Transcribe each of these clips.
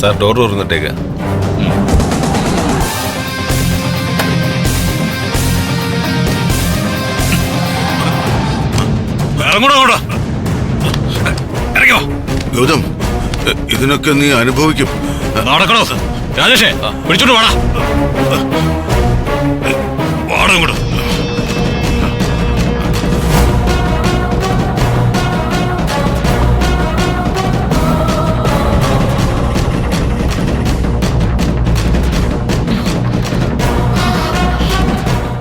Sir door തുറന്നിട്ടേക്ക്. ഇറങ്ങോ ഗൗതം, ഇതിനൊക്കെ നീ അനുഭവിക്കും. നടക്കണോ രാജേഷേ? പിടിച്ചോണ്ട് വാടാ. വാടാ ഇങ്ങോട്ട്.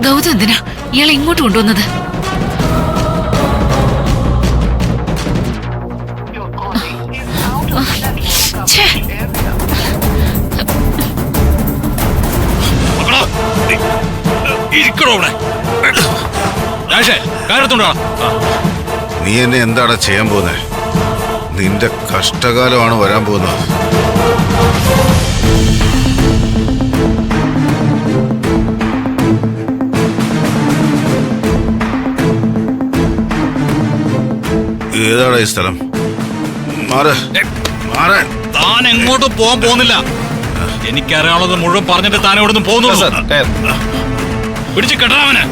ഗൗതം എന്തിനാ ഇയാളെ ഇങ്ങോട്ട് കൊണ്ടുവന്നത്? നീ എന്നെ എന്താണ് ചെയ്യാൻ പോകുന്നത്? നിന്റെ കഷ്ടകാലമാണ് വരാൻ പോകുന്നത്. ഏതാണ് ഈ സ്ഥലം? താൻ എങ്ങോട്ടും പോകാൻ പോകുന്നില്ല. എനിക്കറിയാനുള്ളത് മുഴുവൻ പറഞ്ഞിട്ട് താൻ എവിടെ നിന്ന് പോകുന്നു. പിടിച്ച് കെട്ടണവന്.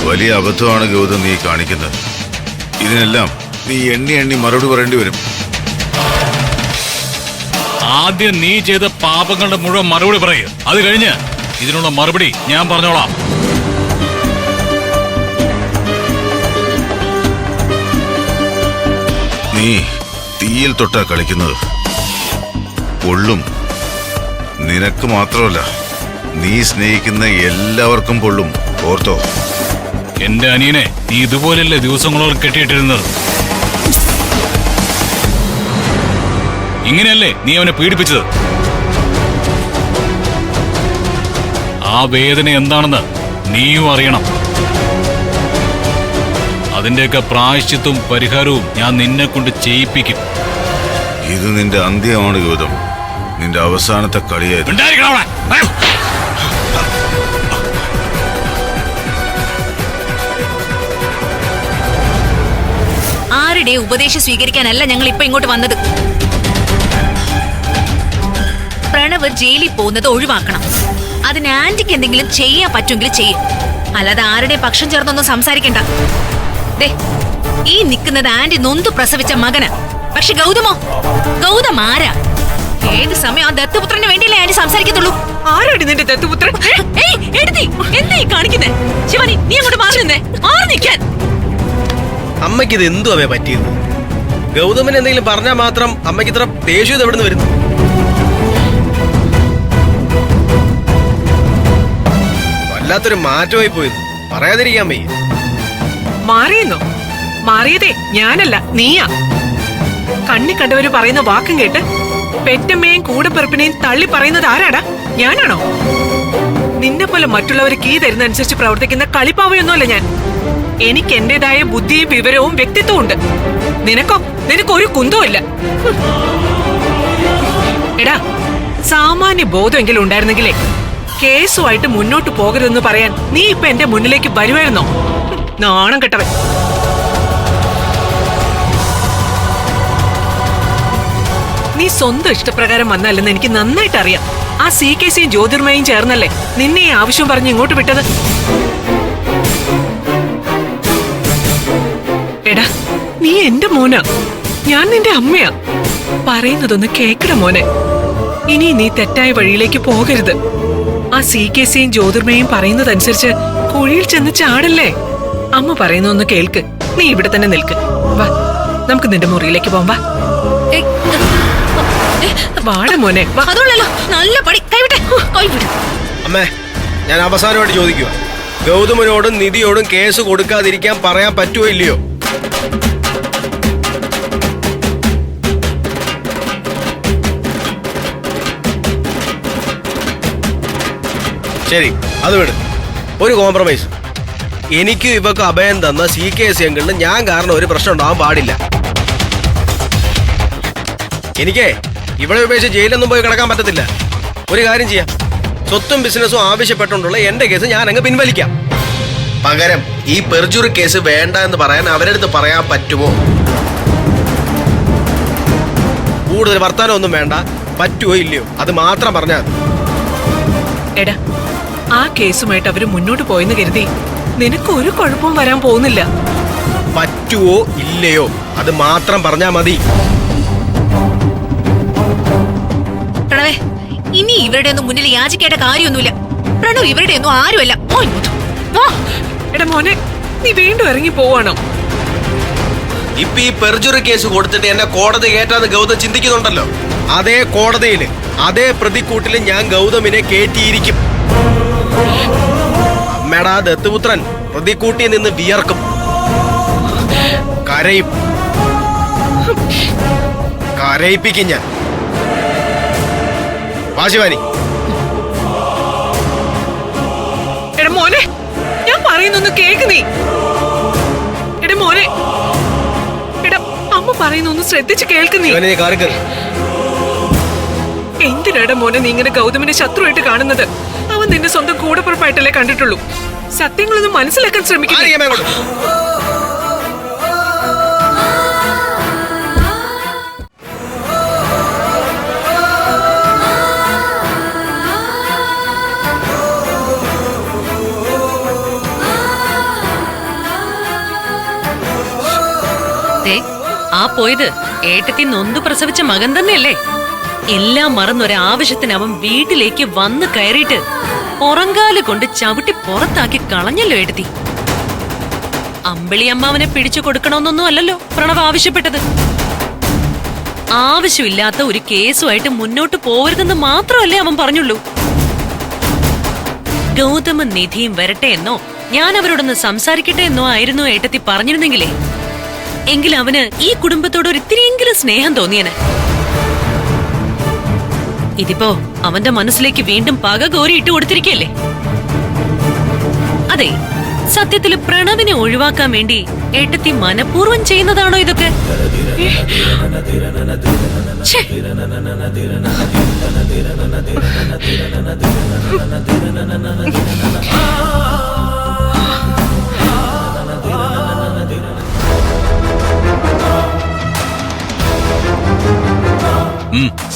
വലിയ അബദ്ധമാണ് ഗൗതം നീ കാണിക്കുന്നത്. ഇതിനെല്ലാം നീ എണ്ണി എണ്ണി മറുപടി പറയേണ്ടി വരും. ആദ്യം നീ ചെയ്ത പാപങ്ങളുടെ മുഴുവൻ മറുപടി പറയും. അത് കഴിഞ്ഞ് ഇതിനുള്ള മറുപടി ഞാൻ പറഞ്ഞോളാം. നീ തീയിൽ തൊട്ടാ കളിക്കുന്നത്. പൊള്ളും. നിനക്ക് മാത്രമല്ല, നീ സ്നേഹിക്കുന്ന എല്ലാവർക്കും പൊള്ളും. ഓർത്തോ? എന്റെ അനിയനെ നീ ഇതുപോലല്ലേ ദിവസങ്ങളോളം കെട്ടിയിട്ടിരുന്നത്? ഇങ്ങനെയല്ലേ നീ അവനെ പീഡിപ്പിച്ചത്? ആ വേദന എന്താണെന്ന് നീയും അറിയണം. അതിന്റെയൊക്കെ പ്രായശ്ചിത്തവും പരിഹാരവും ഞാൻ നിന്നെ കൊണ്ട് ചെയ്യിപ്പിക്കും. ഇത് നിന്റെ അന്ത്യമാണ് ഗൗതം. നിന്റെ അവസാനത്തെ കളിയായിരുന്നു. ആരുടെ ഉപദേശം സ്വീകരിക്കാനല്ല ഞങ്ങൾ ഇപ്പൊ ഇങ്ങോട്ട് വന്നത്. പ്രണവ് ജയിലിൽ പോകുന്നത് ഒഴിവാക്കണം. അതിന് ആന്റിക്ക് എന്തെങ്കിലും ചെയ്യാൻ പറ്റുമെങ്കിൽ ചെയ്യും. അല്ലാതെ ആരുടെ പക്ഷം ചേർന്നൊന്നും സംസാരിക്കണ്ട. ഈ നിൽക്കുന്നത് ആന്റി നൊന്ത് പ്രസവിച്ച മകനാ. പക്ഷെ ഗൗതം ആരാ? ഏത് സമയം ആ ദത്തുപുത്രന് വേണ്ടിയല്ലേ ആന്റി സംസാരിക്കത്തുള്ളൂ. ആരാടി നിന്റെ ദത്തുപുത്രൻ? എന്തായി കാണിക്കുന്നേ? ശിവാനി, നീ അങ്ങോട്ട് മാറി നിന്നേ. മാറി നിൽക്കാൻ. അമ്മയ്ക്ക് ഇത് എന്തു അവയെ പറ്റിയത്? ഗൗതമൻ എന്തെങ്കിലും പറഞ്ഞാൽ മാത്രം അമ്മയ്ക്ക് ഇത്ര ദേഷ്യം എവിടെ നിന്ന് വരുന്നു? വല്ലാത്തൊരു മാറ്റമായി പോയത്. പറയാതിരിക്കാൻ വയ്യ. മാറിയെന്നോ? മാറിയതേ ഞാനല്ല, നീയാ. കണ്ണി കണ്ടവര് പറയുന്ന വാക്കും കേട്ട് പെറ്റമ്മയും കൂടെപ്പിറപ്പിനെയും തള്ളി പറയുന്നത് ആരാടാ? ഞാനാണോ? നിന്നെ പോലെ മറ്റുള്ളവർ കീ തരുന്ന അനുസരിച്ച് പ്രവർത്തിക്കുന്ന കളിപ്പാവയൊന്നുമല്ല ഞാൻ. എനിക്ക് എന്റേതായ ബുദ്ധിയും വിവരവും വ്യക്തിത്വവും ഉണ്ട്. നിനക്കൊരു കുന്തവും ഇല്ല. എടാ, സാമാന്യ ബോധമെങ്കിലും ഉണ്ടായിരുന്നെങ്കിലേ കേസുമായിട്ട് മുന്നോട്ട് പോകരുതെന്ന് പറയാൻ നീ ഇപ്പൊ എന്റെ മുന്നിലേക്ക് വരുമായിരുന്നോ? നാണം കെട്ടവൻ. നീ സ്വന്തം ഇഷ്ടപ്രകാരം വന്നല്ലെന്ന് എനിക്ക് നന്നായിട്ട് അറിയാം. ആ CKCയും ജ്യോതിർമയും ചേർന്നല്ലേ നിന്നെ ഈ ആവശ്യം പറഞ്ഞ് ഇങ്ങോട്ട് വിട്ടത്. എടാ, നീ എന്റെ മോനാ, ഞാൻ നിന്റെ അമ്മയാ. പറയുന്നതൊന്ന് കേക്കട മോനെ. ഇനി നീ തെറ്റായ വഴിയിലേക്ക് പോകരുത്. ആ CKCയും ജ്യോതിർമയും പറയുന്നതനുസരിച്ച് കുഴിയിൽ ചെന്ന് ചാടല്ലേ. അമ്മ പറയുന്നൊന്ന് കേൾക്ക്. നീ ഇവിടെ തന്നെ നിൽക്ക്. വാ, നമുക്ക് നിന്റെ മുറിയിലേക്ക് പോവാം. വാട മോനെ. നല്ല പടി. അമ്മേ, ഞാൻ അവസാനമായിട്ട് ചോദിക്കുക, ഗൗതമനോടും നിധിയോടും കേസ് കൊടുക്കാതിരിക്കാൻ പറയാൻ പറ്റുമോ ഇല്ലയോ? ശരി, അത് വിട്. ഒരു കോംപ്രമൈസ്. എനിക്കും ഇവക്കും അഭയം തന്ന CKC അങ്കിളിന് ഞാൻ കാരണം ഒരു പ്രശ്നം ഉണ്ടാവാൻ പാടില്ല. എനിക്കേ ഇവിടെ ഉപേക്ഷിച്ച് ജയിലൊന്നും പോയി കിടക്കാൻ പറ്റത്തില്ല. ഒരു കാര്യം ചെയ്യാം, സ്വത്തും ബിസിനസ്സും ആവശ്യപ്പെട്ടുകൊണ്ടുള്ള എന്റെ കേസ് ഞാൻ അങ്ങ് പിൻവലിക്കാം. പകരം ഈ പെർജുറി കേസ് വേണ്ട എന്ന് പറയാൻ അവരുടെ അടുത്ത് പറയാൻ പറ്റുമോ? കൂടുതൽ വർത്താനം ഒന്നും വേണ്ട, പറ്റുമോ ഇല്ലയോ അത് മാത്രം പറഞ്ഞാൽ മതി. എടാ, ആ കേസുമായിട്ട് അവര് മുന്നോട്ട് പോയെന്ന് കരുതി നിനക്ക് ഒരു കുഴപ്പവും വരാൻ പോകുന്നില്ല. പറ്റുമോ ഇല്ലയോ അത് മാത്രം പറഞ്ഞാ മതി. പ്രണവേ, ഇനി ഇവരുടെ ഒന്നും മുന്നിൽ യാചിക്കേണ്ട കാര്യമൊന്നുമില്ല. പ്രണവ് ഇവരുടെ ഒന്നും ആരുമല്ല. ഓ, ഇങ്ങോട്ട് വാ. എടാ മോനെ, നീ വീണ്ടും ഇറങ്ങി പോവാണോ? ഇപ്പൊ ഈ പെർജുറി കേസ് കൊടുത്തിട്ട് എന്നെ കോടതി കയറ്റാന്ന് ഗൗതം ചിന്തിക്കുന്നുണ്ടല്ലോ. അതേ കോടതിയില് അതേ പ്രതിക്കൂട്ടില് ഞാൻ ഗൗതമിനെ കയറ്റിയിരിക്കും. അമ്മടാ ദത്തുപുത്രൻ പ്രതിക്കൂട്ടിൽ നിന്ന് വിയർക്കും, കരയും, കരയിപ്പിക്കും ഞാൻ. വാശിവാനി, എടാ മോനെ, ഞാൻ പറയുന്നൊന്ന് കേക്ക് നീ. എടാ മോനെ, എടാ അമ്മ പറയുന്നൊന്ന് ശ്രദ്ധിച്ച് കേൾക്കുന്നീ. ഇവനെ നീ കാറി കയറി. എന്തിനാടാ മോനെ നീ ഇങ്ങനെ ഗൗതമിനെ ശത്രുവായിട്ട് കാണുന്നത്? അവൻ നിന്റെ സ്വന്തം കൂടപ്പുറപ്പായിട്ടല്ലേ കണ്ടിട്ടുള്ളൂ. സത്യങ്ങളൊന്നും മനസ്സിലാക്കാൻ ശ്രമിക്കുന്നു. ആരെയും അങ്ങോട്ട്. ആ പോയത് ഏട്ടത്തി നൊന്തു പ്രസവിച്ച മകൻ തന്നെയല്ലേ? എല്ലാം മറന്നൊരാവശ്യത്തിന് അവൻ വീട്ടിലേക്ക് വന്ന് കയറിയിട്ട് പുറങ്കാല് കൊണ്ട് ചവിട്ടി പുറത്താക്കി കളഞ്ഞല്ലോ ഏട്ടത്തി. അമ്പിളി അമ്മാവനെ പിടിച്ചു കൊടുക്കണമെന്നൊന്നും അല്ലല്ലോ പ്രണവ് ആവശ്യപ്പെട്ടത്. ആവശ്യമില്ലാത്ത ഒരു കേസുമായിട്ട് മുന്നോട്ട് പോവരുതെന്ന് മാത്രമല്ലേ അവൻ പറഞ്ഞുള്ളൂ. ഗൗതമ നിധിയും വരട്ടെ എന്നോ ഞാൻ അവരോടൊന്ന് സംസാരിക്കട്ടെ എന്നോ ആയിരുന്നു ഏട്ടത്തി പറഞ്ഞിരുന്നെങ്കിലേ, എങ്കിൽ അവന് ഈ കുടുംബത്തോട് ഒരു ഇത്തിരിയെങ്കിലും സ്നേഹം തോന്നിയന്. ഇതിപ്പോ അവന്റെ മനസ്സിലേക്ക് വീണ്ടും പക കോരി ഇട്ട് കൊടുത്തിരിക്കല്ലേ. അതെ, സത്യത്തില് പ്രണവിനെ ഒഴിവാക്കാൻ വേണ്ടി ഏട്ടത്തി മനഃപൂർവ്വം ചെയ്യുന്നതാണോ ഇതൊക്കെ? ഛേ.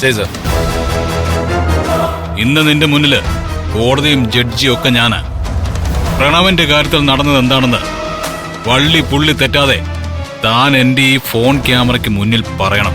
ശരി സർ. ഇന്ന് നിന്റെ മുന്നില് കോടതിയും ജഡ്ജിയും ഒക്കെ ഞാനാ. പ്രണവന്റെ കാര്യത്തിൽ നടന്നത് എന്താണെന്ന് വള്ളി പുള്ളി തെറ്റാതെ താൻ എന്റെ ഈ ഫോൺ ക്യാമറയ്ക്ക് മുന്നിൽ പറയണം.